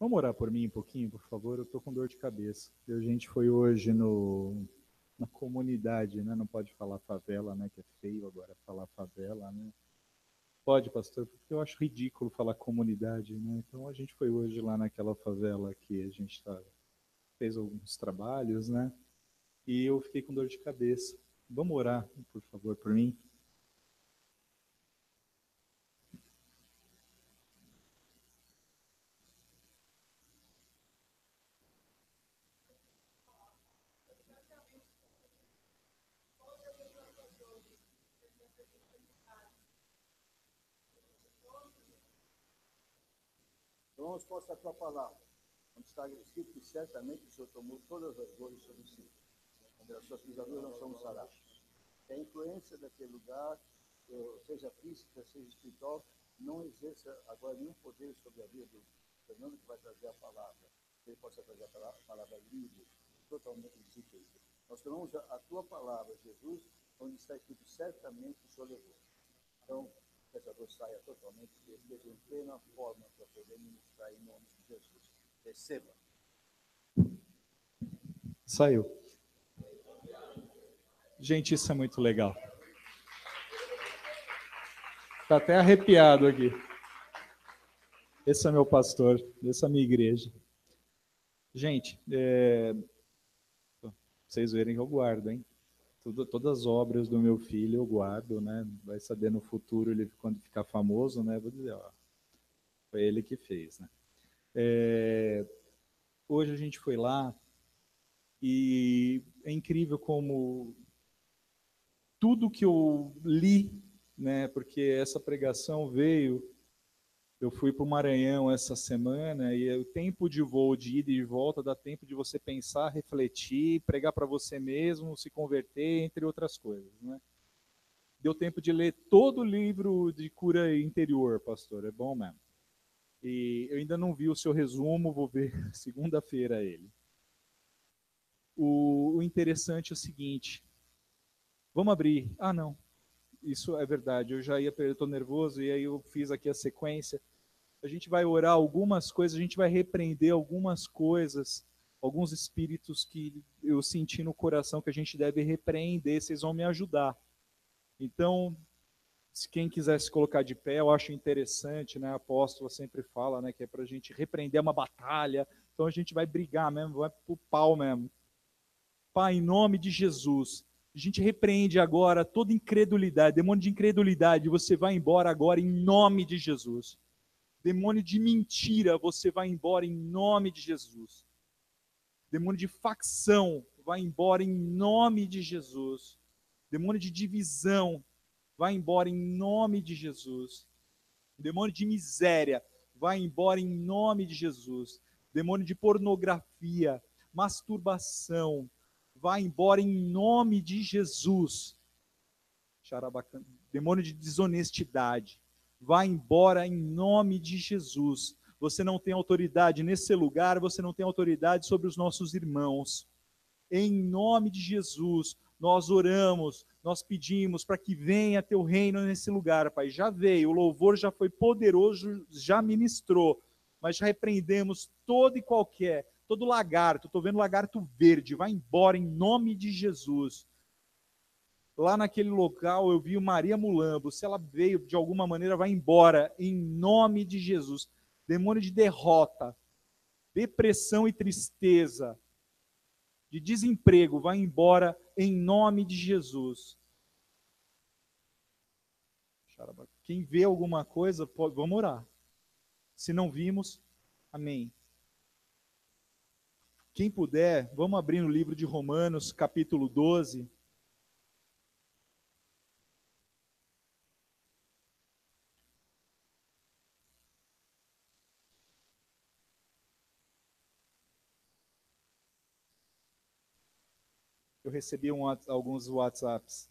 Vamos orar por mim um pouquinho, por favor? Eu estou com dor de cabeça. A gente foi hoje na comunidade, né? Não pode falar favela, né? Que é feio agora falar favela, né? Pode, pastor, porque eu acho ridículo falar comunidade, né? Então a gente foi hoje lá naquela favela que a gente fez alguns trabalhos, né? E eu fiquei com dor de cabeça. Vamos orar, por favor, por mim? Vamos posta a tua palavra, onde está escrito que certamente o Senhor tomou todas as dores sobre si. Pelas suas pisaduras nós somos sarados. Que a influência daquele lugar, seja física, seja espiritual, não exerça agora nenhum poder sobre a vida do Fernando, que vai trazer a palavra. Que ele possa trazer a palavra livre, totalmente desinteressada. Nós tomamos a tua palavra, Jesus, onde está escrito certamente o Senhor levou. Então, que essa dor saia totalmente, que esteja em plena forma para poder ministrar em nome de Jesus. Receba. Saiu. Gente, isso é muito legal. Está até arrepiado aqui. Esse é meu pastor, essa é a minha igreja. Gente, vocês verem que eu guardo, hein? Todas as obras do meu filho eu guardo, né? Vai saber no futuro, ele quando ficar famoso, né? Vou dizer, ó, foi ele que fez, né? Hoje a gente foi lá e é incrível como tudo que eu li, né? Porque essa pregação veio. Eu fui para o Maranhão essa semana e o tempo de voo de ida e de volta dá tempo de você pensar, refletir, pregar para você mesmo, se converter, entre outras coisas, né? Deu tempo de ler todo o livro de cura interior, pastor, é bom mesmo. E eu ainda não vi o seu resumo, vou ver segunda-feira ele. O interessante é o seguinte, vamos abrir. Ah, não, isso é verdade, eu já ia, eu estou nervoso e aí eu fiz aqui a sequência. A gente vai orar algumas coisas, a gente vai repreender algumas coisas, alguns espíritos que eu senti no coração que a gente deve repreender, vocês vão me ajudar. Então, se quem quiser se colocar de pé, eu acho interessante, né? A apóstola sempre fala, né, que é para a gente repreender uma batalha, então a gente vai brigar mesmo, vai pro pau mesmo. Pai, em nome de Jesus, a gente repreende agora toda incredulidade, demônio de incredulidade, você vai embora agora em nome de Jesus. Demônio de mentira, você vai embora em nome de Jesus. Demônio de facção, vai embora em nome de Jesus. Demônio de divisão, vai embora em nome de Jesus. Demônio de miséria, vai embora em nome de Jesus. Demônio de pornografia, masturbação, vai embora em nome de Jesus. Demônio de desonestidade, vai embora em nome de Jesus. Você não tem autoridade nesse lugar, você não tem autoridade sobre os nossos irmãos. Em nome de Jesus, nós oramos, nós pedimos para que venha teu reino nesse lugar, Pai. Já veio, o louvor já foi poderoso, já ministrou, mas já repreendemos todo e qualquer, todo lagarto, estou vendo lagarto verde, vai embora em nome de Jesus. Lá naquele local eu vi Maria Mulambo, se ela veio de alguma maneira, vai embora, em nome de Jesus. Demônio de derrota, depressão e tristeza, de desemprego, vai embora em nome de Jesus. Quem vê alguma coisa, vamos orar. Se não vimos, amém. Quem puder, vamos abrir no livro de Romanos, capítulo 12. Eu recebi alguns WhatsApps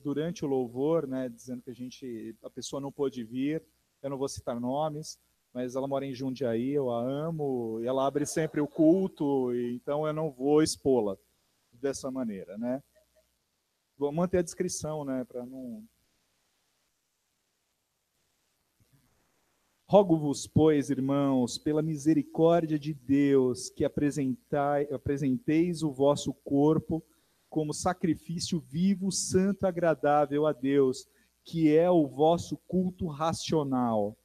durante o louvor, né, dizendo que a pessoa não pôde vir. Eu não vou citar nomes, mas ela mora em Jundiaí, eu a amo, e ela abre sempre o culto, então eu não vou expô-la dessa maneira, né? Vou manter a descrição, né, para não. Rogo-vos, pois, irmãos, pela misericórdia de Deus, que apresenteis o vosso corpo como sacrifício vivo, santo, agradável a Deus, que é o vosso culto racional.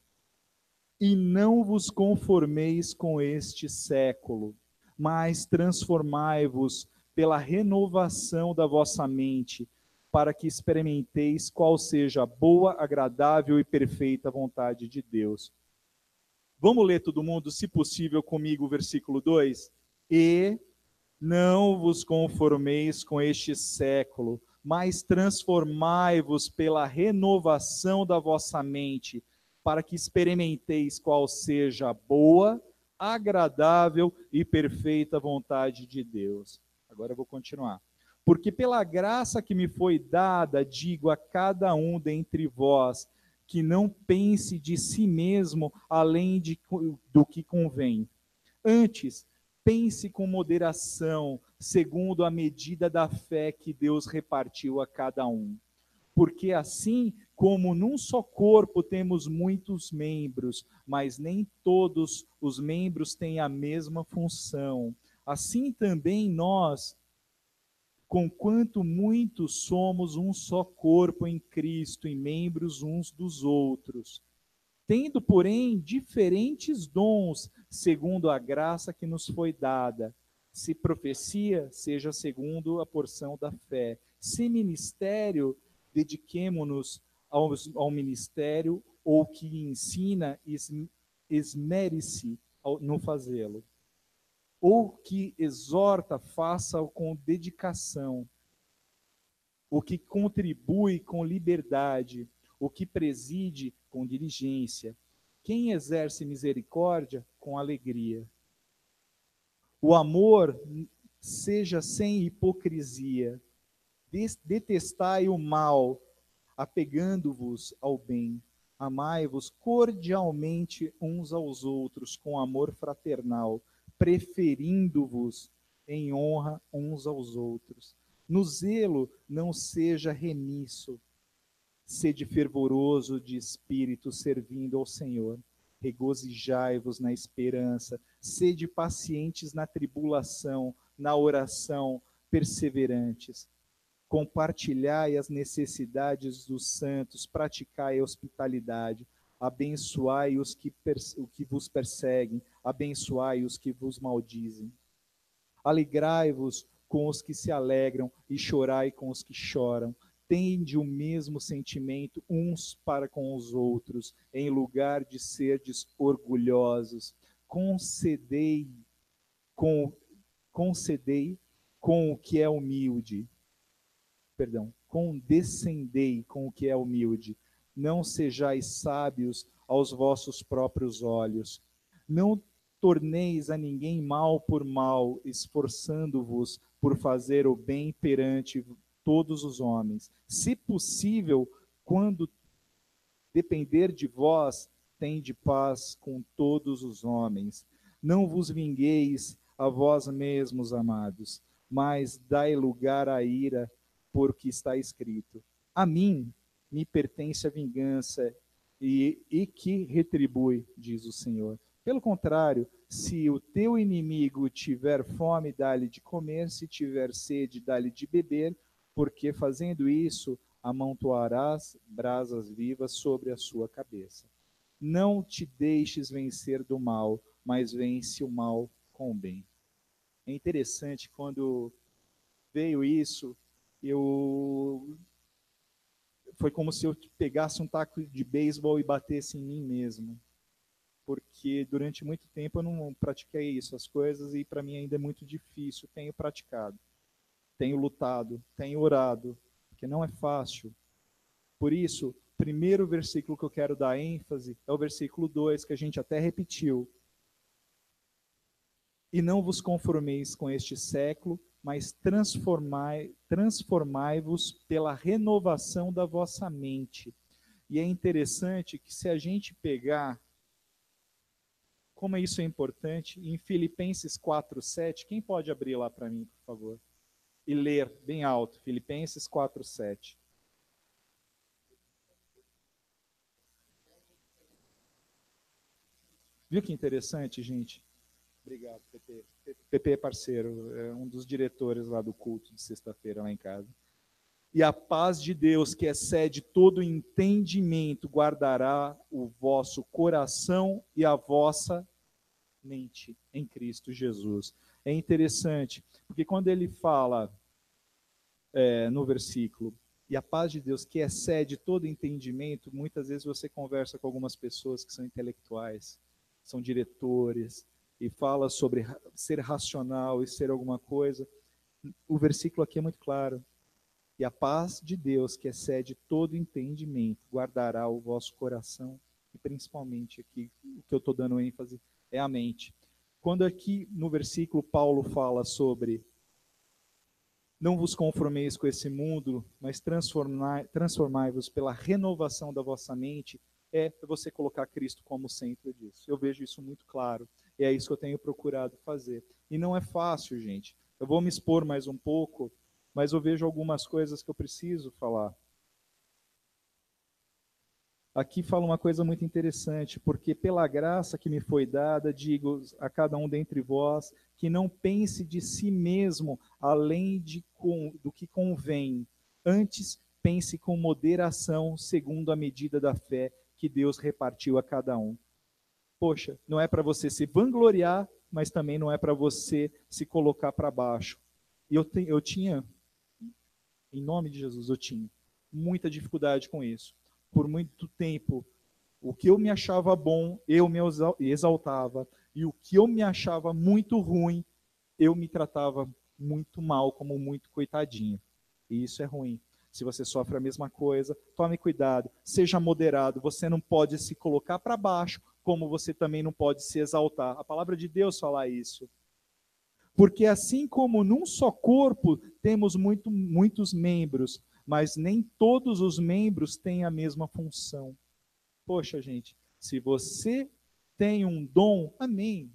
E não vos conformeis com este século, mas transformai-vos pela renovação da vossa mente, para que experimenteis qual seja a boa, agradável e perfeita vontade de Deus. Vamos ler todo mundo, se possível, comigo o versículo 2? E não vos conformeis com este século, mas transformai-vos pela renovação da vossa mente, para que experimenteis qual seja a boa, agradável e perfeita vontade de Deus. Agora eu vou continuar. Porque pela graça que me foi dada, digo a cada um dentre vós, que não pense de si mesmo além do que convém. Antes, pense com moderação, segundo a medida da fé que Deus repartiu a cada um. Porque assim como num só corpo temos muitos membros, mas nem todos os membros têm a mesma função, assim também nós, conquanto muitos somos um só corpo em Cristo e membros uns dos outros, tendo, porém, diferentes dons, segundo a graça que nos foi dada. Se profecia, seja segundo a porção da fé. Se ministério, dediquemo-nos ao ministério, ou que ensina, esmere-se no fazê-lo. Ou que exorta, faça-o com dedicação. O que contribui com liberdade, o que preside com diligência, quem exerce misericórdia com alegria. O amor seja sem hipocrisia, detestai o mal, apegando-vos ao bem, amai-vos cordialmente uns aos outros com amor fraternal, preferindo-vos em honra uns aos outros. No zelo não seja remisso, sede fervoroso de espírito, servindo ao Senhor. Regozijai-vos na esperança, sede pacientes na tribulação, na oração, perseverantes. Compartilhai as necessidades dos santos, praticai a hospitalidade, abençoai os que vos perseguem, abençoai os que vos maldizem. Alegrai-vos com os que se alegram e chorai com os que choram. Tende o mesmo sentimento uns para com os outros, em lugar de serdes orgulhosos. Concedei com o que é humilde. Condescendei com o que é humilde. Não sejais sábios aos vossos próprios olhos. Não torneis a ninguém mal por mal, esforçando-vos por fazer o bem perante todos os homens. Se possível, quando depender de vós, tende paz com todos os homens. Não vos vingueis a vós mesmos, amados, mas dai lugar à ira, porque está escrito: a mim me pertence a vingança, e que retribui, diz o Senhor. Pelo contrário, se o teu inimigo tiver fome, dá-lhe de comer, se tiver sede, dá-lhe de beber, porque fazendo isso, amontoarás brasas vivas sobre a sua cabeça. Não te deixes vencer do mal, mas vence o mal com o bem. É interessante, quando veio isso, foi como se eu pegasse um taco de beisebol e batesse em mim mesmo. Porque durante muito tempo eu não pratiquei isso, as coisas, e para mim ainda é muito difícil. Tenho praticado, tenho lutado, tenho orado, porque não é fácil. Por isso, o primeiro versículo que eu quero dar ênfase é o versículo 2, que a gente até repetiu. E não vos conformeis com este século, mas transformai-vos pela renovação da vossa mente. E é interessante que, se a gente pegar como isso é importante, em Filipenses 4:7, quem pode abrir lá para mim, por favor? E ler bem alto, Filipenses 4:7. Viu que interessante, gente? Obrigado, PP. PP é parceiro, é um dos diretores lá do culto de sexta-feira lá em casa. E a paz de Deus, que excede todo entendimento, guardará o vosso coração e a vossa mente em Cristo Jesus. É interessante, porque quando ele fala no versículo, e a paz de Deus, que excede todo entendimento, muitas vezes você conversa com algumas pessoas que são intelectuais, são diretores, e fala sobre ser racional e ser alguma coisa. O versículo aqui é muito claro. E a paz de Deus, que excede todo entendimento, guardará o vosso coração, e principalmente aqui, o que eu estou dando ênfase é a mente. Quando aqui no versículo Paulo fala sobre não vos conformeis com esse mundo, mas transformai-vos pela renovação da vossa mente, é você colocar Cristo como centro disso. Eu vejo isso muito claro, e é isso que eu tenho procurado fazer. E não é fácil, gente. Eu vou me expor mais um pouco, mas eu vejo algumas coisas que eu preciso falar. Aqui fala uma coisa muito interessante, porque pela graça que me foi dada, digo a cada um dentre vós, que não pense de si mesmo além do que convém. Antes, pense com moderação, segundo a medida da fé que Deus repartiu a cada um. Poxa, não é para você se vangloriar, mas também não é para você se colocar para baixo. E eu tinha, em nome de Jesus, eu tinha muita dificuldade com isso. Por muito tempo, o que eu me achava bom, eu me exaltava, e o que eu me achava muito ruim, eu me tratava muito mal, como muito coitadinho. E isso é ruim. Se você sofre a mesma coisa, tome cuidado, seja moderado, você não pode se colocar para baixo, como você também não pode se exaltar. A palavra de Deus fala isso. Porque assim como num só corpo temos muitos membros, mas nem todos os membros têm a mesma função. Poxa, gente, se você tem um dom, amém,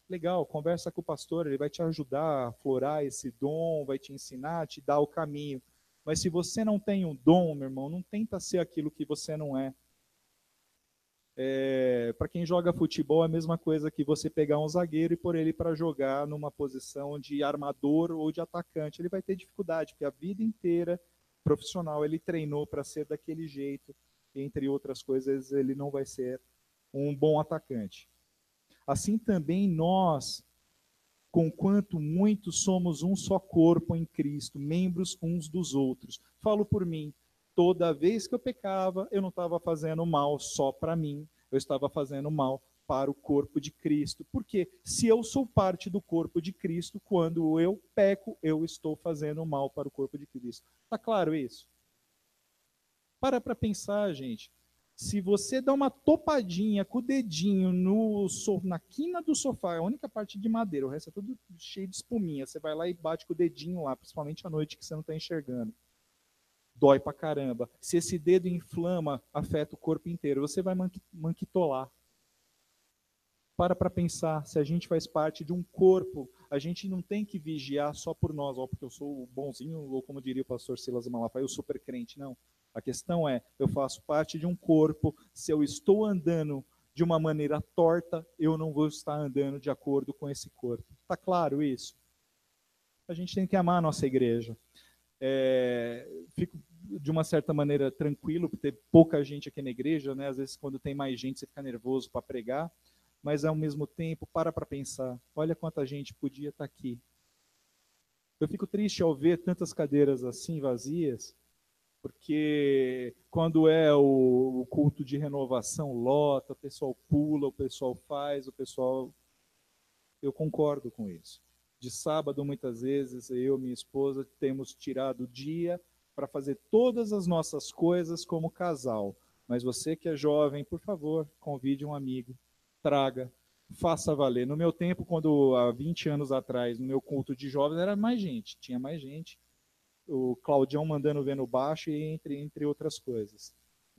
legal, conversa com o pastor, ele vai te ajudar a aflorar esse dom, vai te ensinar, te dar o caminho. Mas se você não tem um dom, meu irmão, não tenta ser aquilo que você não é. Para quem joga futebol, é a mesma coisa que você pegar um zagueiro e pôr ele para jogar numa posição de armador ou de atacante. Ele vai ter dificuldade, porque a vida inteira profissional ele treinou para ser daquele jeito, e, entre outras coisas, ele não vai ser um bom atacante. Assim também nós, conquanto muitos somos um só corpo em Cristo, membros uns dos outros. Falo por mim. Toda vez que eu pecava, eu não estava fazendo mal só para mim, eu estava fazendo mal para o corpo de Cristo. Porque se eu sou parte do corpo de Cristo, quando eu peco, eu estou fazendo mal para o corpo de Cristo. Está claro isso? Para pensar, gente. Se você dá uma topadinha com o dedinho na quina do sofá, é a única parte de madeira, o resto é tudo cheio de espuminha. Você vai lá e bate com o dedinho lá, principalmente à noite que você não está enxergando. Dói pra caramba. Se esse dedo inflama, afeta o corpo inteiro. Você vai manquitolar. Para pensar, se a gente faz parte de um corpo, a gente não tem que vigiar só por nós, porque eu sou o bonzinho, ou como diria o pastor Silas Malafaia, o super crente, não. A questão é, eu faço parte de um corpo, se eu estou andando de uma maneira torta, eu não vou estar andando de acordo com esse corpo. Está claro isso? A gente tem que amar a nossa igreja. Fico de uma certa maneira tranquilo por ter pouca gente aqui na igreja, né? Às vezes quando tem mais gente você fica nervoso para pregar, mas ao mesmo tempo para pensar, olha quanta gente podia estar aqui. Eu fico triste ao ver tantas cadeiras assim vazias, porque quando é o culto de renovação lota, o pessoal pula, o pessoal faz, eu concordo com isso. De sábado, muitas vezes, eu e minha esposa temos tirado o dia para fazer todas as nossas coisas como casal. Mas você que é jovem, por favor, convide um amigo, traga, faça valer. No meu tempo, há 20 anos atrás, no meu culto de jovens, era mais gente, tinha mais gente. O Claudião mandando ver no baixo e entre outras coisas.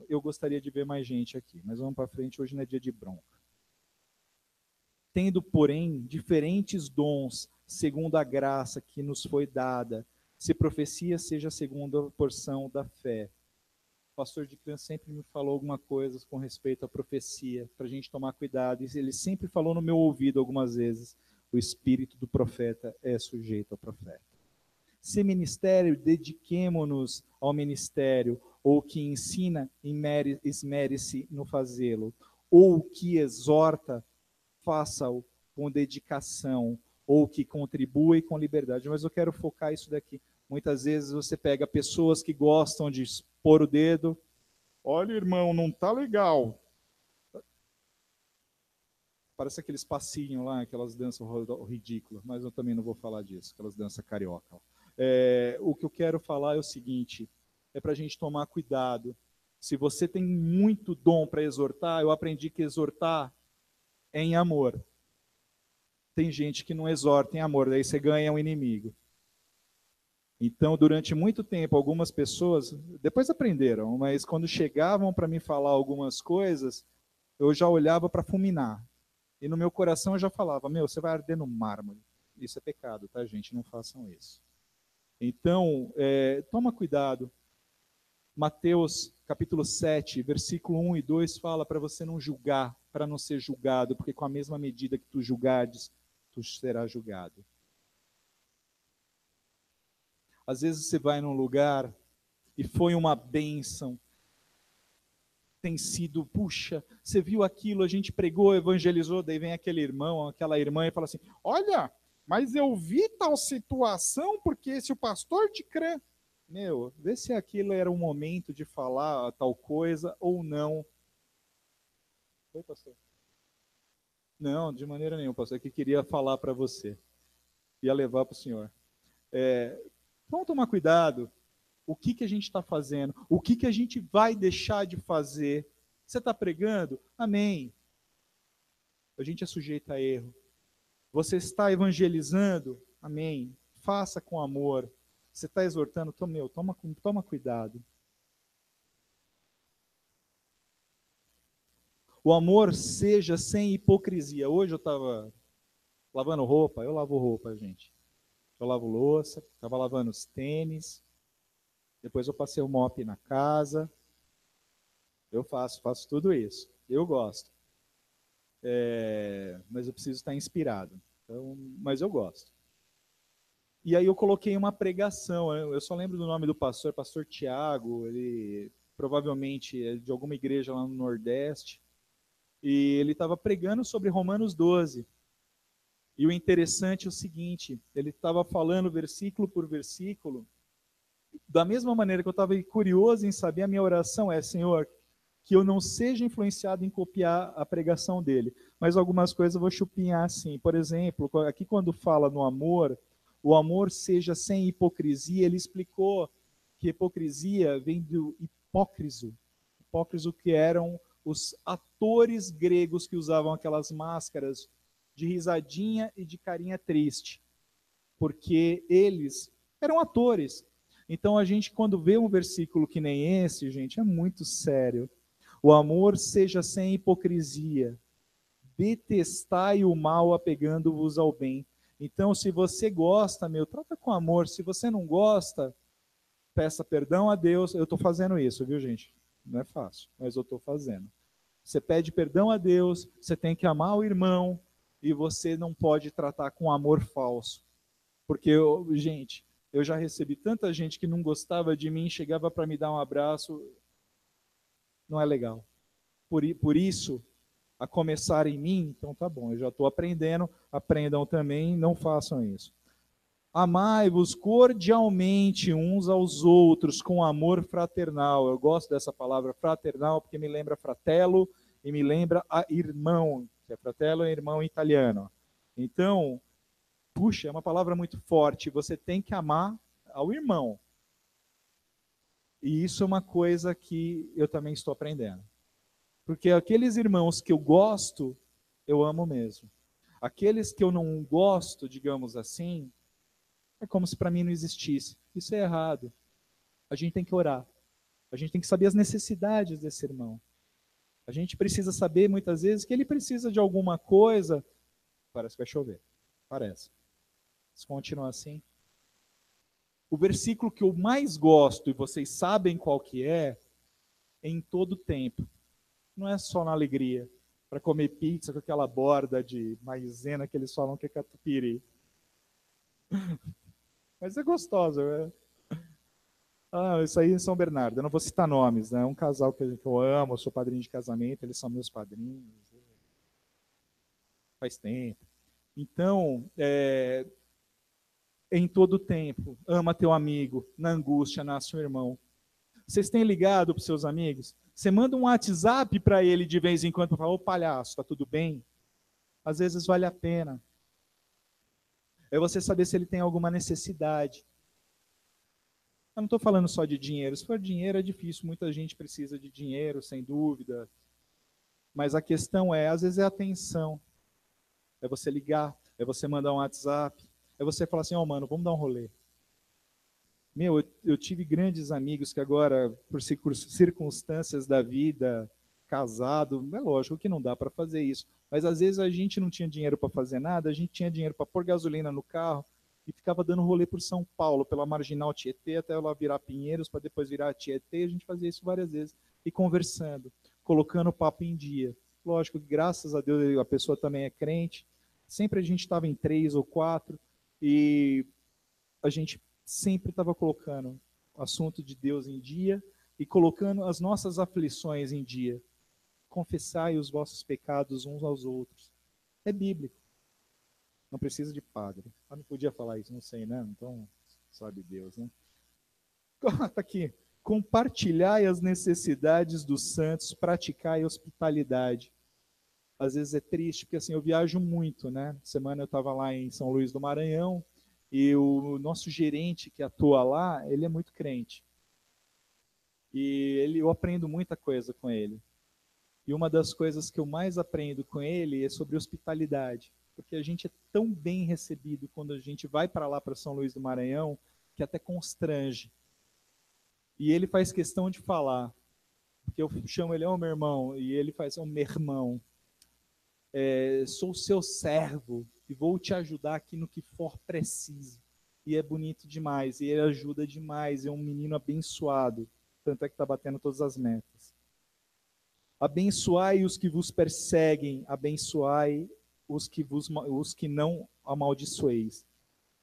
Eu gostaria de ver mais gente aqui, mas vamos para frente, hoje não é dia de bronca. Tendo, porém, diferentes dons, segundo a graça que nos foi dada, se profecia seja segundo a porção da fé. O pastor de criança sempre me falou alguma coisa com respeito à profecia, para a gente tomar cuidado. E ele sempre falou no meu ouvido algumas vezes: o espírito do profeta é sujeito ao profeta. Se ministério, dediquemo-nos ao ministério, ou que ensina, esmere-se no fazê-lo, ou que exorta, faça-o com dedicação, ou que contribui com liberdade. Mas eu quero focar isso daqui. Muitas vezes você pega pessoas que gostam de expor o dedo. Olha, irmão, não tá legal. Parece aqueles passinhos lá, aquelas danças ridículas, mas eu também não vou falar disso, aquelas danças carioca. O que eu quero falar é o seguinte, é para a gente tomar cuidado. Se você tem muito dom para exortar, eu aprendi que exortar é em amor. Tem gente que não exorta em amor, daí você ganha um inimigo. Então, durante muito tempo, algumas pessoas, depois aprenderam, mas quando chegavam para me falar algumas coisas, eu já olhava para fulminar. E no meu coração eu já falava, você vai arder no mármore. Isso é pecado, tá, gente? Não façam isso. Então, toma cuidado. Mateus capítulo 7, versículo 1 e 2 fala para você não julgar, para não ser julgado, porque com a mesma medida que tu julgares, tu serás julgado. Às vezes você vai num lugar e foi uma bênção, tem sido, puxa, você viu aquilo, a gente pregou, evangelizou, daí vem aquele irmão, aquela irmã e fala assim, olha, mas eu vi tal situação, porque se o pastor te crê, vê se aquilo era o momento de falar tal coisa ou não. Oi, pastor? Não, de maneira nenhuma, pastor, é que queria falar para você, ia levar para o senhor. Vamos tomar cuidado. O que a gente está fazendo? O que a gente vai deixar de fazer? Você está pregando? Amém. A gente é sujeito a erro. Você está evangelizando? Amém. Faça com amor. Você está exortando? Toma cuidado. O amor seja sem hipocrisia. Hoje eu estava lavando roupa. Eu lavo roupa, gente. Eu lavo louça. Estava lavando os tênis. Depois eu passei o mop na casa. Eu faço tudo isso. Eu gosto. Mas eu preciso estar inspirado. Então, mas eu gosto. E aí eu coloquei uma pregação. Eu só lembro do nome do pastor Tiago. Ele provavelmente é de alguma igreja lá no Nordeste. E ele estava pregando sobre Romanos 12. E o interessante é o seguinte, ele estava falando versículo por versículo. Da mesma maneira que eu estava curioso em saber, a minha oração é, Senhor, que eu não seja influenciado em copiar a pregação dele. Mas algumas coisas eu vou chupinhar assim. Por exemplo, aqui quando fala no amor, o amor seja sem hipocrisia, ele explicou que hipocrisia vem do hipócriso. Hipócriso que eram os atores gregos que usavam aquelas máscaras de risadinha e de carinha triste. Porque eles eram atores. Então a gente, quando vê um versículo que nem esse, gente, é muito sério. O amor seja sem hipocrisia. Detestai o mal apegando-vos ao bem. Então, se você gosta, trata com amor. Se você não gosta, peça perdão a Deus. Eu estou fazendo isso, viu, gente? Não é fácil, mas eu estou fazendo. Você pede perdão a Deus, você tem que amar o irmão e você não pode tratar com amor falso. Porque, gente, eu já recebi tanta gente que não gostava de mim, chegava para me dar um abraço. Não é legal. Por isso, a começar em mim, então tá bom, eu já estou aprendendo, aprendam também, não façam isso. Amai-vos cordialmente uns aos outros com amor fraternal. Eu gosto dessa palavra fraternal porque me lembra fratello e me lembra a irmão, que é fratello e irmão em italiano. Então, puxa, é uma palavra muito forte. Você tem que amar ao irmão. E isso é uma coisa que eu também estou aprendendo. Porque aqueles irmãos que eu gosto, eu amo mesmo. Aqueles que eu não gosto, digamos assim, é como se para mim não existisse. Isso é errado. A gente tem que orar. A gente tem que saber as necessidades desse irmão. A gente precisa saber, muitas vezes, que ele precisa de alguma coisa. Parece que vai chover. Parece. Se continuar assim. O versículo que eu mais gosto, e vocês sabem qual que é em todo tempo. Não é só na alegria, para comer pizza com aquela borda de maisena que eles falam que é catupiry. Mas é gostosa, né? Isso aí em São Bernardo. Eu não vou citar nomes, né? É um casal que eu amo, eu sou padrinho de casamento, eles são meus padrinhos. Faz tempo. Então, em todo tempo, ama teu amigo, na angústia nasce um irmão. Vocês têm ligado para os seus amigos? Você manda um WhatsApp para ele de vez em quando para falar: ô palhaço, tá tudo bem? Às vezes vale a pena. É você saber se ele tem alguma necessidade. Eu não estou falando só de dinheiro. Se for dinheiro é difícil, muita gente precisa de dinheiro, sem dúvida. Mas a questão às vezes é atenção. É você ligar, é você mandar um WhatsApp, é você falar assim: mano, vamos dar um rolê. Eu tive grandes amigos que agora, por circunstâncias da vida, casado, é lógico que não dá para fazer isso. Mas às vezes a gente não tinha dinheiro para fazer nada, a gente tinha dinheiro para pôr gasolina no carro e ficava dando rolê por São Paulo, pela Marginal Tietê, até lá virar Pinheiros, para depois virar Tietê. A gente fazia isso várias vezes. E conversando, colocando o papo em dia. Lógico que, graças a Deus, a pessoa também é crente. Sempre a gente estava em 3 ou 4 e a gente sempre estava colocando o assunto de Deus em dia e colocando as nossas aflições em dia. Confessai os vossos pecados uns aos outros. É bíblico. Não precisa de padre. Eu não podia falar isso, não sei, né? Então, sabe Deus, né? Está aqui. Compartilhai as necessidades dos santos, praticai hospitalidade. Às vezes é triste, porque assim, eu viajo muito, né? Semana eu estava lá em São Luís do Maranhão, e o nosso gerente que atua lá, ele é muito crente. E eu aprendo muita coisa com ele. E uma das coisas que eu mais aprendo com ele é sobre hospitalidade. Porque a gente é tão bem recebido quando a gente vai para lá, para São Luís do Maranhão, que até constrange. E ele faz questão de falar. Porque eu chamo ele, meu irmão, e ele faz, meu irmão, sou seu servo e vou te ajudar aqui no que for preciso. E é bonito demais, e ele ajuda demais, é um menino abençoado, tanto é que está batendo todas as metas. Abençoai os que vos perseguem, abençoai os que não amaldiçoeis.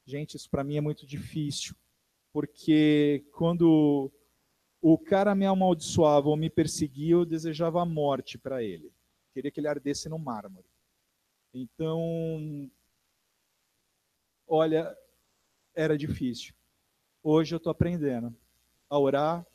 Gente, isso para mim é muito difícil, porque quando o cara me amaldiçoava ou me perseguia, eu desejava a morte para ele. Queria que ele ardesse no mármore. Então, olha, era difícil. Hoje eu estou aprendendo a orar,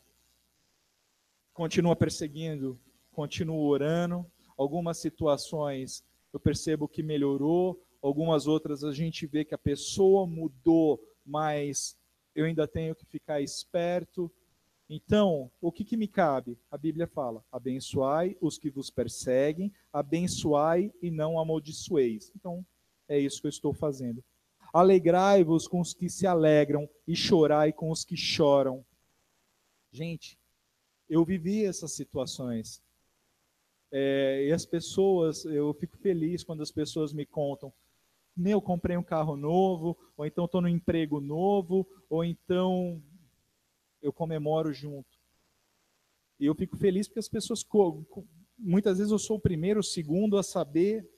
continuo perseguindo, continuo orando. Algumas situações eu percebo que melhorou, algumas outras a gente vê que a pessoa mudou, mas eu ainda tenho que ficar esperto. Então, o que me cabe? A Bíblia fala: abençoai os que vos perseguem, abençoai e não amaldiçoeis. Então, é isso que eu estou fazendo. Alegrai-vos com os que se alegram e chorai com os que choram. Gente, eu vivi essas situações. E as pessoas, eu fico feliz quando as pessoas me contam: eu comprei um carro novo, ou então estou no emprego novo, ou então eu comemoro junto. E eu fico feliz porque as pessoas, muitas vezes eu sou o primeiro, o segundo a saber,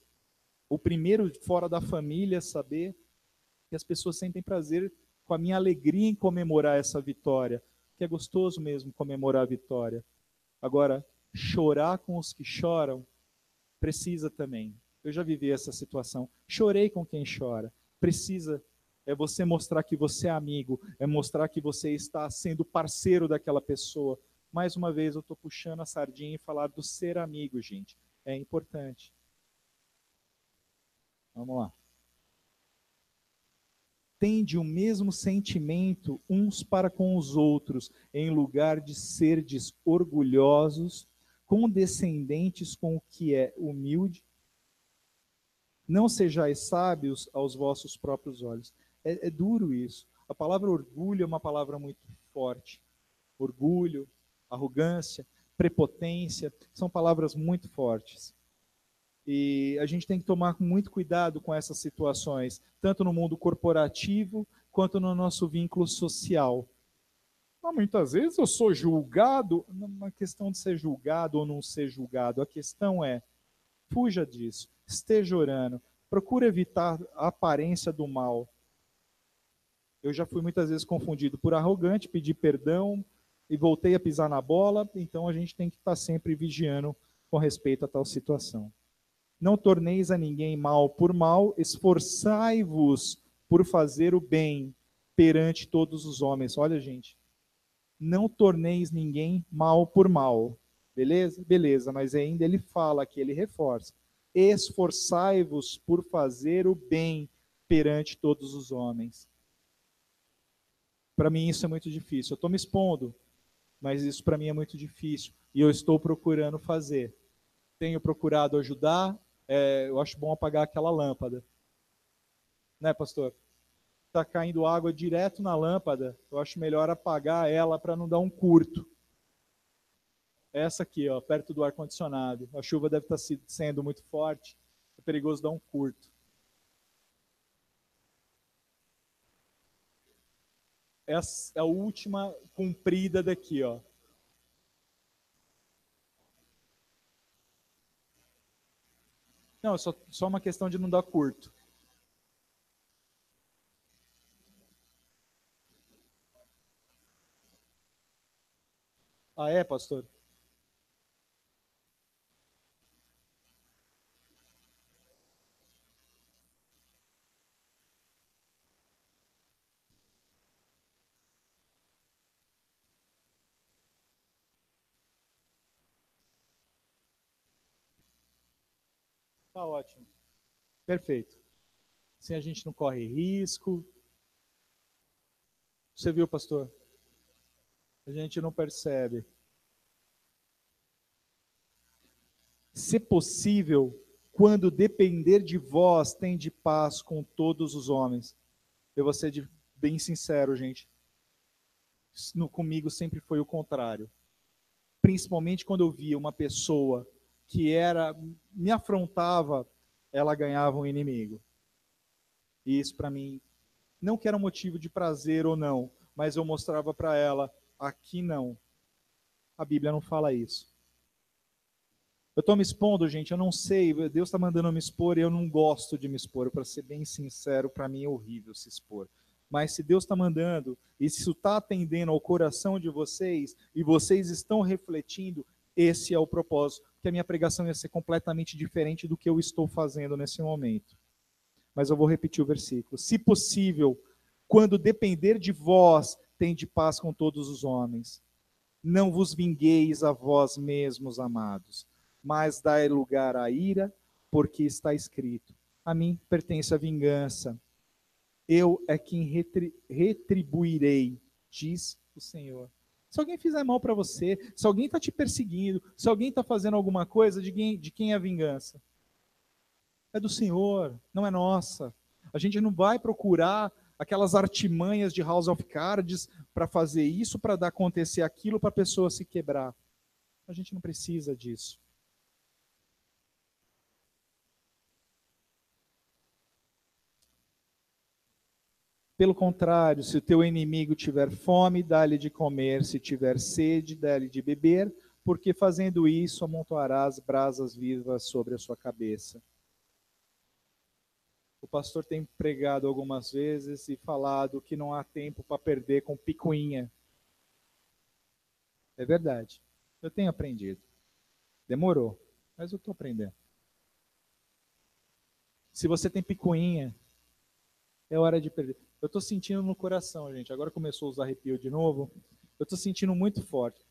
o primeiro fora da família a saber, e as pessoas sentem prazer com a minha alegria em comemorar essa vitória, que é gostoso mesmo comemorar a vitória. Agora, chorar com os que choram, precisa também. Eu já vivi essa situação. Chorei com quem chora. Precisa. É você mostrar que você é amigo, é mostrar que você está sendo parceiro daquela pessoa. Mais uma vez, eu estou puxando a sardinha e falar do ser amigo, gente. É importante. Vamos lá. Tende o mesmo sentimento uns para com os outros, em lugar de serdes orgulhosos, condescendentes com o que é humilde. Não sejais sábios aos vossos próprios olhos. É duro isso. A palavra orgulho é uma palavra muito forte. Orgulho, arrogância, prepotência, são palavras muito fortes. E a gente tem que tomar muito cuidado com essas situações, tanto no mundo corporativo, quanto no nosso vínculo social. Muitas vezes eu sou julgado. Não é questão de ser julgado ou não ser julgado. A questão é, fuja disso. Esteja orando. Procure evitar a aparência do mal. Eu já fui muitas vezes confundido por arrogante, pedi perdão e voltei a pisar na bola. Então a gente tem que estar sempre vigiando com respeito a tal situação. Não torneis a ninguém mal por mal, esforçai-vos por fazer o bem perante todos os homens. Olha, gente, não torneis ninguém mal por mal. Beleza? Beleza, mas ainda ele fala aqui, ele reforça. Esforçai-vos por fazer o bem perante todos os homens. Para mim isso é muito difícil. Eu estou me expondo, mas isso para mim é muito difícil. E eu estou procurando fazer. Tenho procurado ajudar. Eu acho bom apagar aquela lâmpada. Né, pastor? Está caindo água direto na lâmpada. Eu acho melhor apagar ela para não dar um curto. Essa aqui, ó, perto do ar-condicionado. A chuva deve estar sendo muito forte. É perigoso dar um curto. Essa é a última comprida daqui, ó. Não, é só uma questão de não dar curto. Ah, é, pastor? Tá ótimo. Perfeito. Assim a gente não corre risco. Você viu, pastor? A gente não percebe. Se possível, quando depender de vós, tende paz com todos os homens. Eu vou ser bem sincero, gente. Comigo sempre foi o contrário. Principalmente quando eu via uma pessoa que me afrontava, ela ganhava um inimigo. E isso para mim, não que era um motivo de prazer ou não, mas eu mostrava para ela, aqui não. A Bíblia não fala isso. Eu estou me expondo, gente, eu não sei, Deus está mandando eu me expor e eu não gosto de me expor. Para ser bem sincero, para mim é horrível se expor. Mas se Deus está mandando, e se isso está atendendo ao coração de vocês, e vocês estão refletindo, esse é o propósito. Que a minha pregação ia ser completamente diferente do que eu estou fazendo nesse momento. Mas eu vou repetir o versículo. Se possível, quando depender de vós, tende paz com todos os homens. Não vos vingueis a vós mesmos, amados, mas dai lugar à ira, porque está escrito: a mim pertence a vingança. Eu é quem retribuirei, diz o Senhor. Se alguém fizer mal para você, se alguém está te perseguindo, se alguém está fazendo alguma coisa, de quem é a vingança? É do Senhor, não é nossa. A gente não vai procurar aquelas artimanhas de House of Cards para fazer isso, para dar acontecer aquilo, para a pessoa se quebrar. A gente não precisa disso. Pelo contrário, se o teu inimigo tiver fome, dá-lhe de comer, se tiver sede, dá-lhe de beber, porque fazendo isso amontoarás brasas vivas sobre a sua cabeça. O pastor tem pregado algumas vezes e falado que não há tempo para perder com picuinha. É verdade. Eu tenho aprendido. Demorou, mas eu estou aprendendo. Se você tem picuinha, é hora de perder. Eu estou sentindo no coração, gente. Agora começou a usar arrepio de novo. Eu estou sentindo muito forte.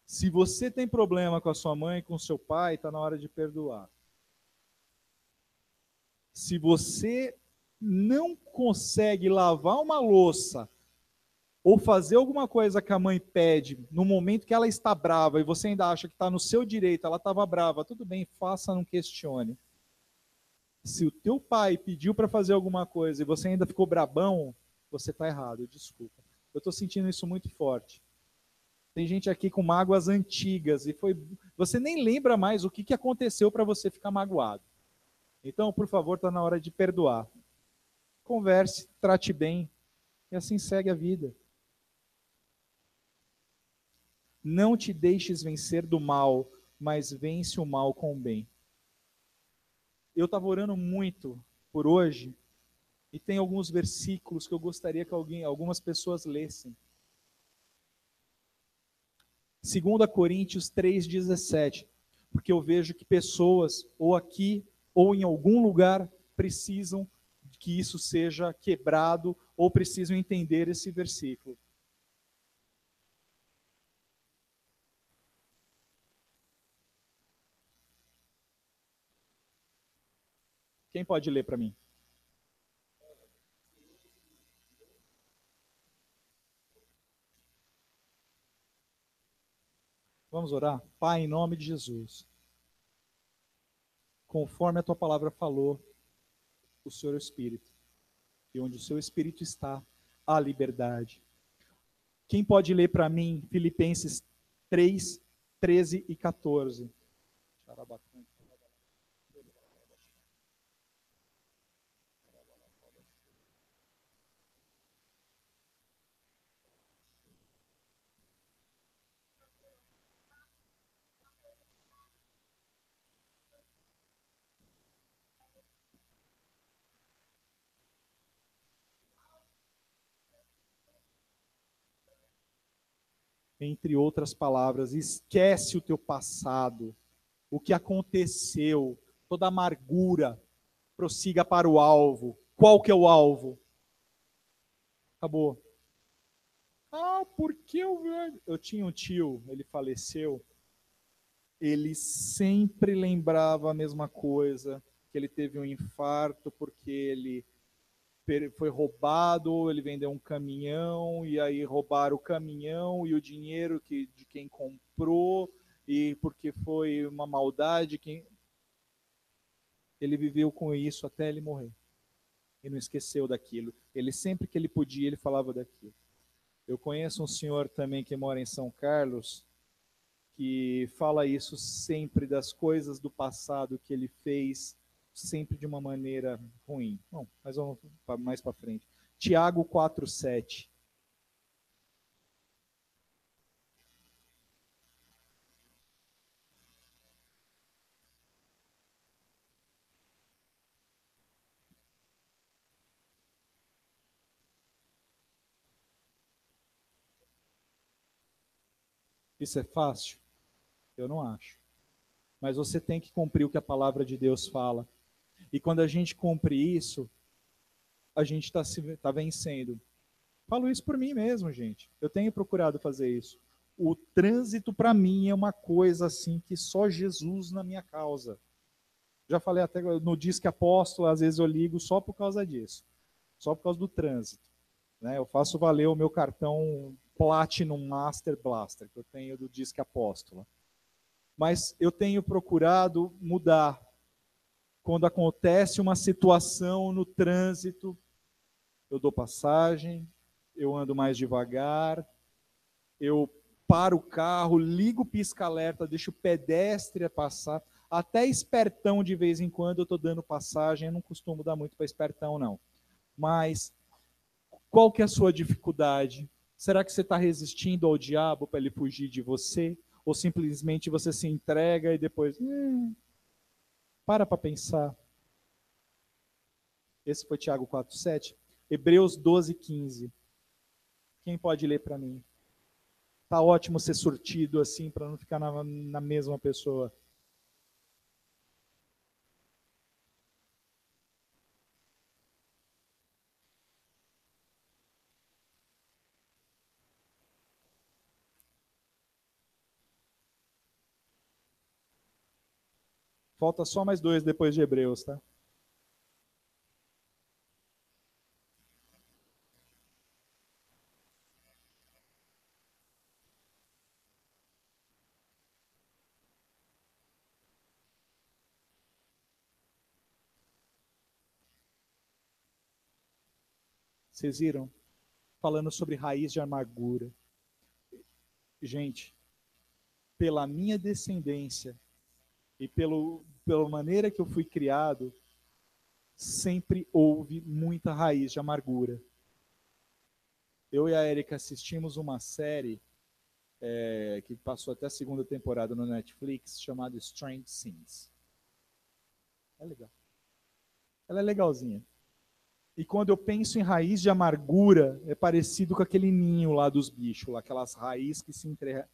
Se você tem problema com a sua mãe, com o seu pai, está na hora de perdoar. Se você não consegue lavar uma louça ou fazer alguma coisa que a mãe pede no momento que ela está brava e você ainda acha que está no seu direito, ela estava brava, tudo bem, faça, não questione. Se o teu pai pediu para fazer alguma coisa e você ainda ficou brabão, você está errado, desculpa. Eu estou sentindo isso muito forte. Tem gente aqui com mágoas antigas e você nem lembra mais o que aconteceu para você ficar magoado. Então, por favor, está na hora de perdoar. Converse, trate bem e assim segue a vida. Não te deixes vencer do mal, mas vence o mal com o bem. Eu estava orando muito por hoje, e tem alguns versículos que eu gostaria que algumas pessoas lessem. 2 Coríntios 3,17, porque eu vejo que pessoas, ou aqui, ou em algum lugar, precisam que isso seja quebrado, ou precisam entender esse versículo. Quem pode ler para mim? Vamos orar? Pai, em nome de Jesus, conforme a tua palavra falou, o Senhor é o Espírito, e onde o seu Espírito está, há liberdade. Quem pode ler para mim Filipenses 3, 13 e 14? Entre outras palavras, esquece o teu passado, o que aconteceu, toda amargura, prossiga para o alvo. Qual que é o alvo? Acabou. Ah, porque eu tinha um tio, ele faleceu, ele sempre lembrava a mesma coisa, que ele teve um infarto porque ele foi roubado, ou ele vendeu um caminhão, e aí roubaram o caminhão e o dinheiro de quem comprou, e porque foi uma maldade, ele viveu com isso até ele morrer. E não esqueceu daquilo. Ele sempre que ele podia, ele falava daquilo. Eu conheço um senhor também que mora em São Carlos, que fala isso sempre das coisas do passado que ele fez, sempre de uma maneira ruim. Bom, mas vamos mais para frente. Tiago 4:7. Isso é fácil? Eu não acho. Mas você tem que cumprir o que a palavra de Deus fala. E quando a gente cumpre isso, a gente está vencendo. Falo isso por mim mesmo, gente. Eu tenho procurado fazer isso. O trânsito, para mim, é uma coisa assim que só Jesus na minha causa. Já falei até no Disque Apóstolo, às vezes eu ligo só por causa disso. Só por causa do trânsito. Né? Eu faço valer o meu cartão Platinum Master Blaster, que eu tenho do Disque Apóstolo. Mas eu tenho procurado mudar. Quando acontece uma situação no trânsito, eu dou passagem, eu ando mais devagar, eu paro o carro, ligo o pisca-alerta, deixo o pedestre passar, até espertão de vez em quando eu estou dando passagem, eu não costumo dar muito para espertão não. Mas qual que é a sua dificuldade? Será que você está resistindo ao diabo para ele fugir de você? Ou simplesmente você se entrega e depois... para pensar. Esse foi Tiago 4:7. Hebreus 12:15. Quem pode ler para mim? Tá ótimo ser surtido assim, para não ficar na mesma pessoa. Falta só mais 2 depois de Hebreus, tá? Vocês viram? Falando sobre raiz de amargura. Gente, pela minha descendência e pela maneira que eu fui criado, sempre houve muita raiz de amargura. Eu e a Erika assistimos uma série que passou até a segunda temporada no Netflix, chamado Strange Things. É legal. Ela é legalzinha. E quando eu penso em raiz de amargura, é parecido com aquele ninho lá dos bichos, lá, aquelas raízes que se entregam.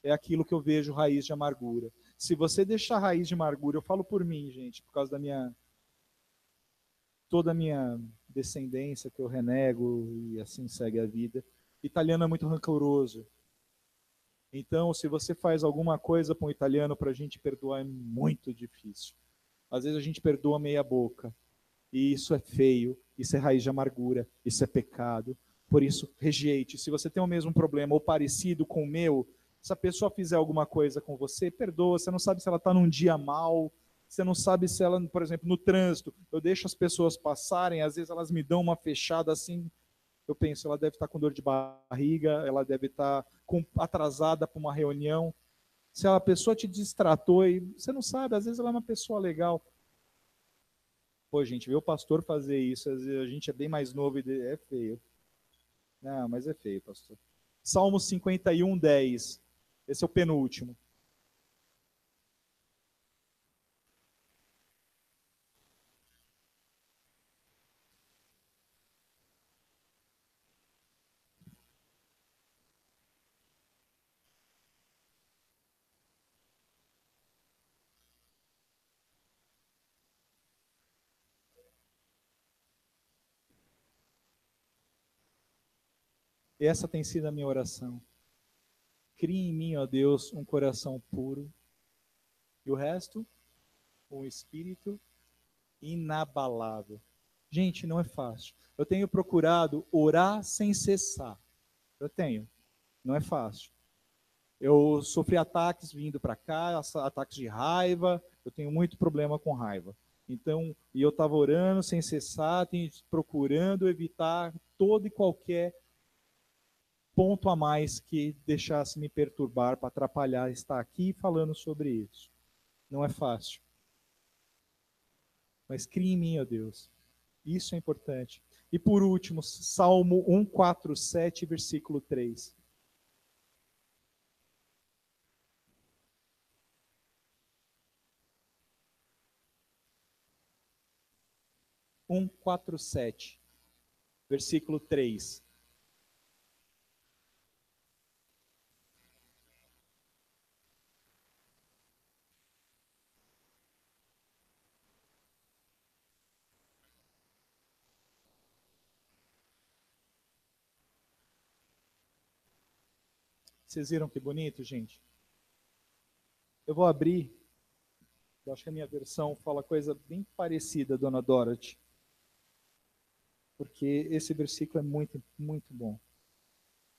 É aquilo que eu vejo raiz de amargura. Se você deixar raiz de amargura, eu falo por mim, gente, por causa da toda a minha descendência que eu renego e assim segue a vida. Italiano é muito rancoroso. Então, se você faz alguma coisa para um italiano para a gente perdoar é muito difícil. Às vezes a gente perdoa meia boca. E isso é feio, isso é raiz de amargura, isso é pecado. Por isso, rejeite. Se você tem o mesmo problema ou parecido com o meu, se a pessoa fizer alguma coisa com você, perdoa. Você não sabe se ela está num dia mal, você não sabe se ela, por exemplo, no trânsito, eu deixo as pessoas passarem, às vezes elas me dão uma fechada assim, eu penso, ela deve estar com dor de barriga, ela deve estar atrasada para uma reunião. Se a pessoa te distratou e você não sabe, às vezes ela é uma pessoa legal. Pô, gente, ver o pastor fazer isso, às vezes a gente é bem mais novo e é feio. Não, mas é feio, pastor. Salmo 51, 10. Esse é o penúltimo. Essa tem sido a minha oração. Crie em mim, ó Deus, um coração puro. E o resto, um espírito inabalável. Gente, não é fácil. Eu tenho procurado orar sem cessar. Eu tenho. Não é fácil. Eu sofri ataques vindo para cá, ataques de raiva. Eu tenho muito problema com raiva. Então, e eu estava orando sem cessar, procurando evitar todo e qualquer ponto a mais que deixasse me perturbar para atrapalhar estar aqui falando sobre isso. Não é fácil. Mas crie em mim, ó Deus. Isso é importante. E por último, Salmo 147, versículo 3. 147, versículo 3. Vocês viram que bonito, gente? Eu vou abrir. Eu acho que a minha versão fala coisa bem parecida, Dona Dorothy. Porque esse versículo é muito, muito bom.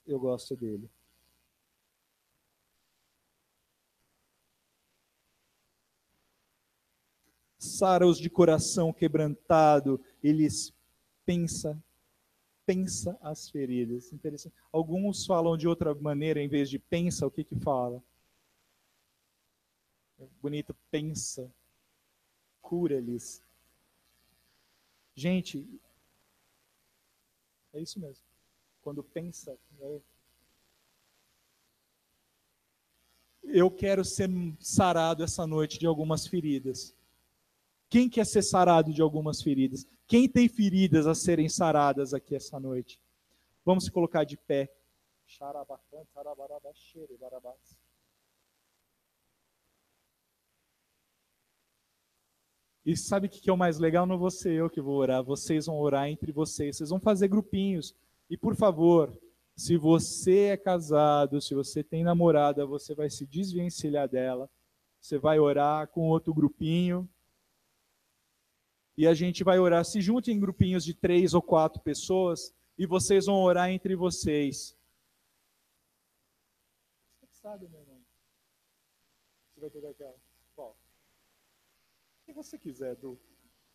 Eu gosto dele. Sara-os de coração quebrantado, eles pensa as feridas. Interessante. Alguns falam de outra maneira, em vez de pensa, o que que fala? Bonito, pensa, cura-lhes. Gente, é isso mesmo. Quando pensa, eu quero ser sarado essa noite de algumas feridas. Quem quer ser sarado de algumas feridas? Quem tem feridas a serem saradas aqui essa noite? Vamos se colocar de pé. E sabe o que é o mais legal? Não vou ser eu que vou orar, vocês vão orar entre vocês, vocês vão fazer grupinhos. E por favor, se você é casado, se você tem namorada, você vai se desvencilhar dela, você vai orar com outro grupinho, e a gente vai orar. Se juntem em grupinhos de 3 ou 4 pessoas, e vocês vão orar entre vocês. Você sabe, meu irmão? Você vai pegar aquela? Qual? O que você quiser, Du.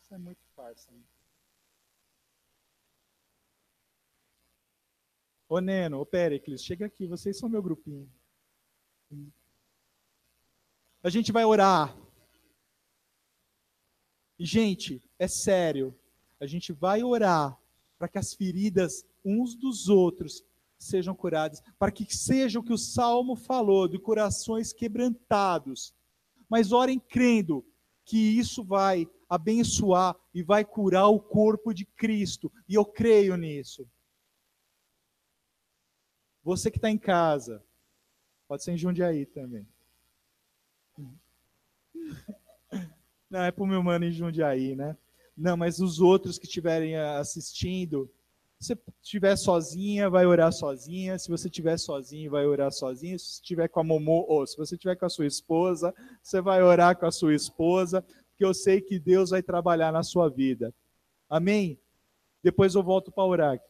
Isso é muito farsa. Né? Ô Neno, ô Péricles, chega aqui, vocês são meu grupinho. A gente vai orar. E, gente, é sério. A gente vai orar para que as feridas uns dos outros sejam curadas, para que seja o que o Salmo falou, de corações quebrantados. Mas orem crendo que isso vai abençoar e vai curar o corpo de Cristo. E eu creio nisso. Você que está em casa, pode ser em Jundiaí também. Não, é para o meu mano em Jundiaí, né? Não, mas os outros que estiverem assistindo, se você estiver sozinha, vai orar sozinha. Se você estiver sozinho, vai orar sozinho. Se você estiver com a Momô, ou se você estiver com a sua esposa, você vai orar com a sua esposa, porque eu sei que Deus vai trabalhar na sua vida. Amém? Depois eu volto para orar aqui.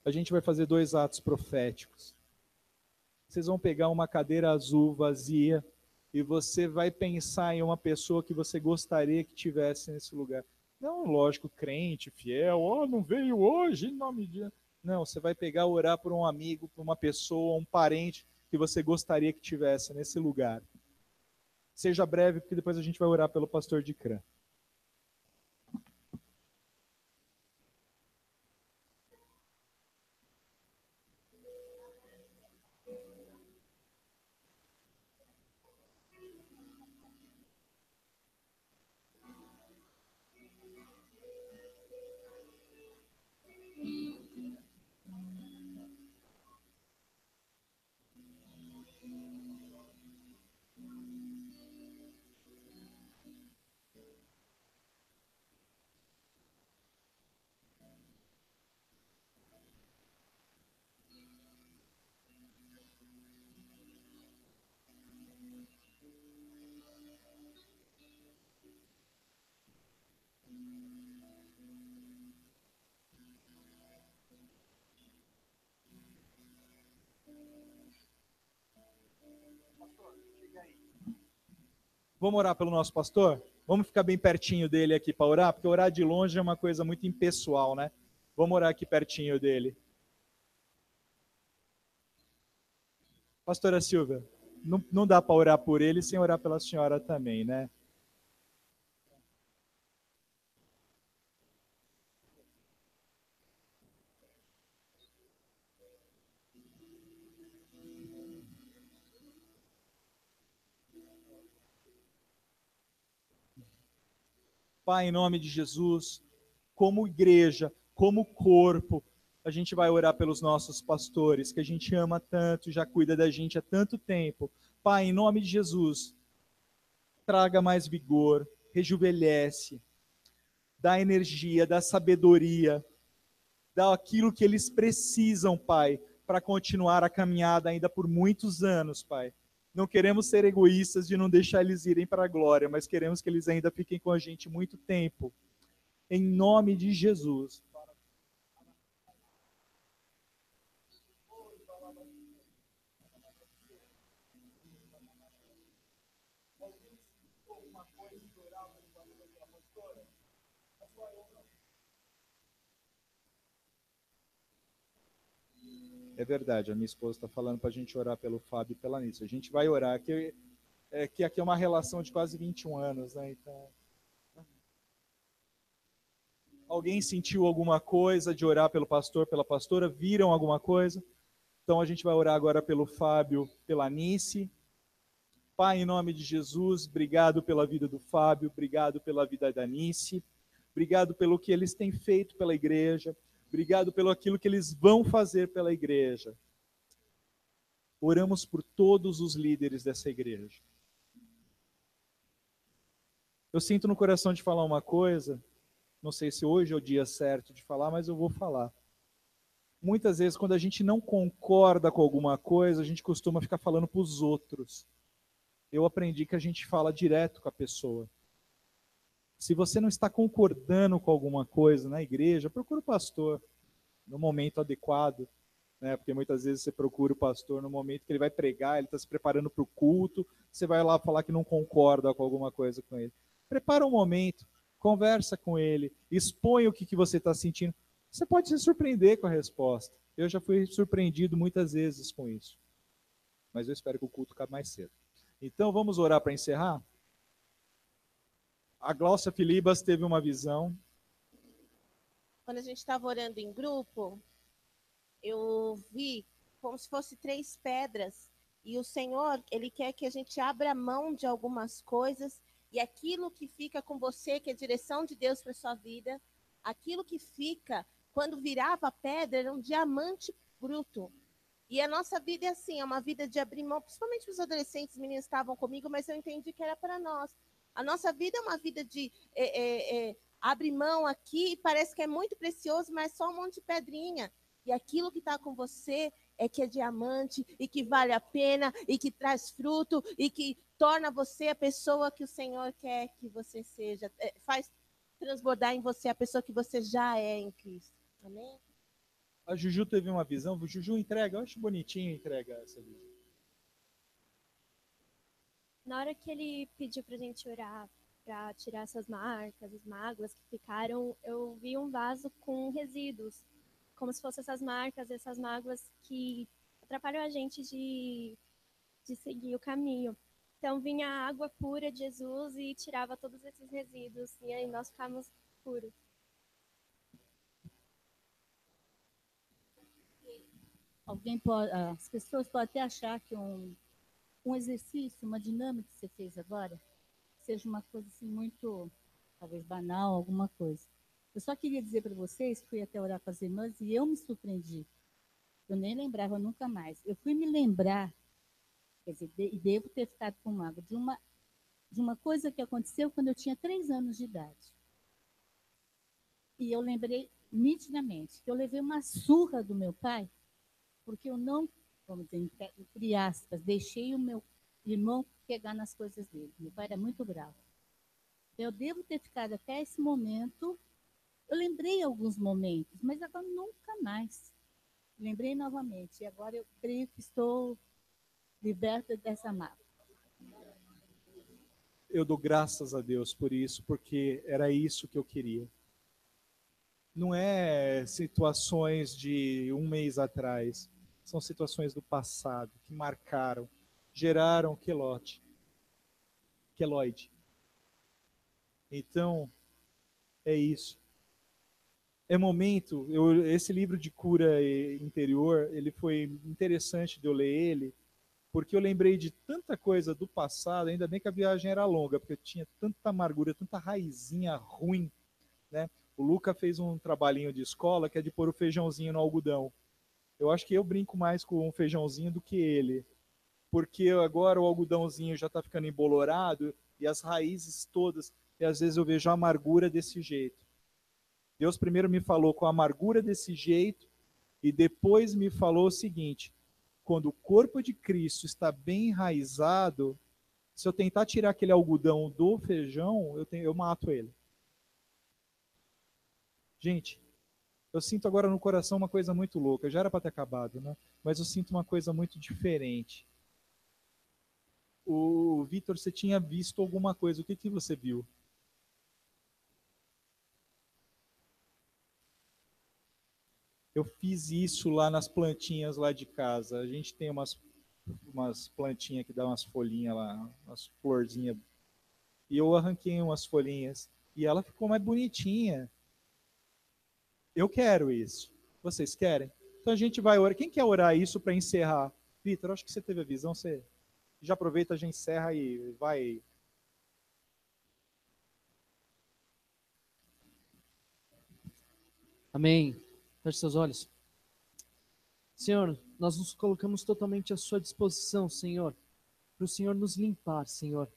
A gente vai fazer 2 atos proféticos. Vocês vão pegar uma cadeira azul vazia e você vai pensar em uma pessoa que você gostaria que tivesse nesse lugar. Não, lógico, crente, fiel, não veio hoje, em nome de... Não, você vai pegar, orar por um amigo, por uma pessoa, um parente que você gostaria que tivesse nesse lugar. Seja breve, porque depois a gente vai orar pelo pastor de Cran. Vamos orar pelo nosso pastor? Vamos ficar bem pertinho dele aqui para orar, porque orar de longe é uma coisa muito impessoal, né? Vamos orar aqui pertinho dele. Pastora Silvia, não dá para orar por ele sem orar pela senhora também, né? Pai, em nome de Jesus, como igreja, como corpo, a gente vai orar pelos nossos pastores, que a gente ama tanto, já cuida da gente há tanto tempo. Pai, em nome de Jesus, traga mais vigor, rejuvenesce, dá energia, dá sabedoria, dá aquilo que eles precisam, Pai, para continuar a caminhada ainda por muitos anos, Pai. Não queremos ser egoístas de não deixar eles irem para a glória, mas queremos que eles ainda fiquem com a gente muito tempo. Em nome de Jesus. É verdade, a minha esposa está falando para a gente orar pelo Fábio e pela Anícia. A gente vai orar, que aqui é uma relação de quase 21 anos, né? Então, alguém sentiu alguma coisa de orar pelo pastor, pela pastora? Viram alguma coisa? Então a gente vai orar agora pelo Fábio, pela Anice. Pai, em nome de Jesus, obrigado pela vida do Fábio, obrigado pela vida da Anice, obrigado pelo que eles têm feito pela igreja, obrigado pelo aquilo que eles vão fazer pela igreja. Oramos por todos os líderes dessa igreja. Eu sinto no coração de falar uma coisa, não sei se hoje é o dia certo de falar, mas eu vou falar. Muitas vezes, quando a gente não concorda com alguma coisa, a gente costuma ficar falando para os outros. Eu aprendi que a gente fala direto com a pessoa. Se você não está concordando com alguma coisa na igreja, procura o pastor no momento adequado, né? Porque muitas vezes você procura o pastor no momento que ele vai pregar, ele está se preparando para o culto, você vai lá falar que não concorda com alguma coisa com ele. Prepara um momento, conversa com ele, expõe o que você está sentindo. Você pode se surpreender com a resposta. Eu já fui surpreendido muitas vezes com isso. Mas eu espero que o culto acabe mais cedo. Então vamos orar para encerrar? A Gláucia Filibas teve uma visão. quando a gente estava orando em grupo, eu vi como se fosse 3 pedras. E o Senhor, Ele quer que a gente abra mão de algumas coisas. E aquilo que fica com você, que é a direção de Deus para sua vida, aquilo que fica, quando virava pedra, era um diamante bruto. E a nossa vida é assim, é uma vida de abrir mão, principalmente os adolescentes, os meninos estavam comigo, mas eu entendi que era para nós. A nossa vida é uma vida de abrir mão aqui, parece que é muito precioso, mas é só um monte de pedrinha. E aquilo que está com você é que é diamante, e que vale a pena, e que traz fruto, e que torna você a pessoa que o Senhor quer que você seja. Faz transbordar em você a pessoa que você já é em Cristo. Amém? A Juju teve uma visão, o Juju entrega, eu acho bonitinho entregar essa visão. Na hora que ele pediu pra gente orar, para tirar essas marcas, as mágoas que ficaram, eu vi um vaso com resíduos, como se fossem essas marcas, essas mágoas que atrapalham a gente de seguir o caminho. Então vinha a água pura de Jesus e tirava todos esses resíduos, e aí nós ficamos puros. As pessoas podem até achar que um exercício, uma dinâmica que você fez agora, seja uma coisa assim muito, talvez banal, alguma coisa. Eu só queria dizer para vocês, fui até orar com as irmãs e eu me surpreendi. Eu nem lembrava nunca mais. Eu fui me lembrar, quer dizer, e devo ter ficado com mágoa, de uma coisa que aconteceu quando eu tinha 3 anos de idade. E eu lembrei nitidamente que eu levei uma surra do meu pai, porque eu não, vamos dizer, entre aspas, deixei o meu irmão pegar nas coisas dele. Meu pai era muito bravo. Eu devo ter ficado até esse momento. Eu lembrei alguns momentos, mas agora nunca mais. Lembrei novamente. E agora eu creio que estou liberta dessa mágoa. Eu dou graças a Deus por isso, porque era isso que eu queria. Não é situações de um mês atrás, são situações do passado que marcaram, geraram queloide. Então, é isso. É momento, esse livro de cura interior, ele foi interessante de eu ler ele, porque eu lembrei de tanta coisa do passado, ainda bem que a viagem era longa, porque eu tinha tanta amargura, tanta raizinha ruim, né? O Luca fez um trabalhinho de escola que é de pôr o feijãozinho no algodão. Eu acho que eu brinco mais com o feijãozinho do que ele, porque agora o algodãozinho já está ficando embolorado e as raízes todas, e às vezes eu vejo a amargura desse jeito. Deus primeiro me falou com a amargura desse jeito e depois me falou o seguinte: quando o corpo de Cristo está bem enraizado, se eu tentar tirar aquele algodão do feijão, eu mato ele. Gente, eu sinto agora no coração uma coisa muito louca. Já era para ter acabado, né? Mas eu sinto uma coisa muito diferente. O Vitor, você tinha visto alguma coisa. O que você viu? Eu fiz isso lá nas plantinhas lá de casa. A gente tem umas plantinhas que dão umas folhinhas lá, umas florzinhas. E eu arranquei umas folhinhas. E ela ficou mais bonitinha. Eu quero isso. Vocês querem? Então a gente vai orar. Quem quer orar isso para encerrar? Vitor, acho que você teve a visão. Você já aproveita, já encerra e vai. Amém. Feche seus olhos. Senhor, nós nos colocamos totalmente à sua disposição, Senhor, para o Senhor nos limpar, Senhor.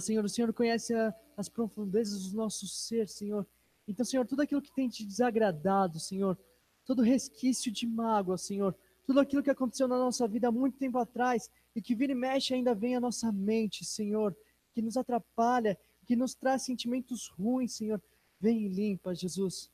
Senhor, o Senhor conhece as profundezas do nosso ser, Senhor. Então, Senhor, tudo aquilo que tem te desagradado, Senhor, todo resquício de mágoa, Senhor, tudo aquilo que aconteceu na nossa vida há muito tempo atrás e que vira e mexe ainda vem à nossa mente, Senhor, que nos atrapalha, que nos traz sentimentos ruins, Senhor, vem e limpa, Jesus.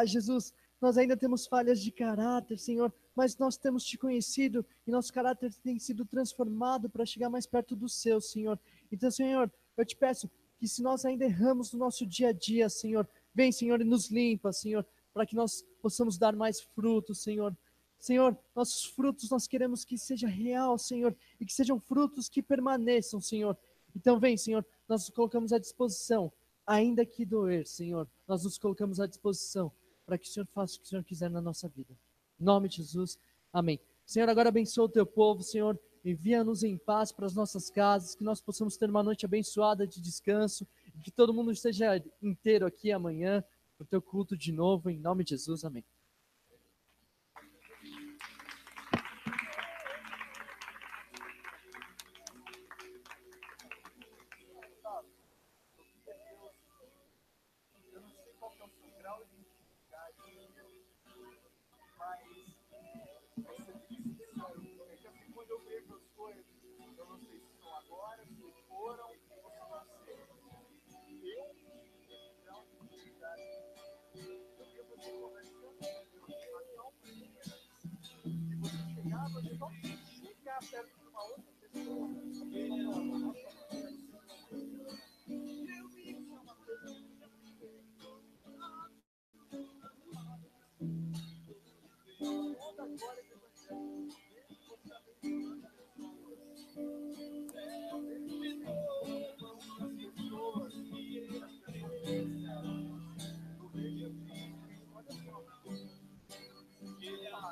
Jesus, nós ainda temos falhas de caráter, Senhor, mas nós temos te conhecido e nosso caráter tem sido transformado para chegar mais perto do seu, Senhor. Então, Senhor, eu te peço que se nós ainda erramos no nosso dia a dia, Senhor, vem, Senhor, e nos limpa, Senhor, para que nós possamos dar mais frutos, Senhor. Senhor, nossos frutos nós queremos que seja real, Senhor, e que sejam frutos que permaneçam, Senhor. Então vem, Senhor, nós nos colocamos à disposição ainda que doer, Senhor, nós nos colocamos à disposição para que o Senhor faça o que o Senhor quiser na nossa vida. Em nome de Jesus, amém. Senhor, agora abençoa o teu povo, Senhor, envia-nos em paz para as nossas casas, que nós possamos ter uma noite abençoada de descanso, e que todo mundo esteja inteiro aqui amanhã, para o teu culto de novo, em nome de Jesus, amém. Eu não sei qual que é o seu grau de intimidade, mas você disse isso aí. É que assim, quando eu vejo as coisas, eu não sei se são agora, se foram, ou se vão ser. Eu, esse grau de intimidade, eu vi você conversando com Deus, uma tal maneira, que você chegava só chegar perto de uma outra pessoa, e ele falava, nossa, eu vi isso é uma coisa muito diferente. Toda a glória do Evangelho, desde que você abençoando as pessoas, desde que você abençoando as pessoas, eu vejo assim, olha só, eu comecei provavelmente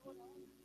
Orar.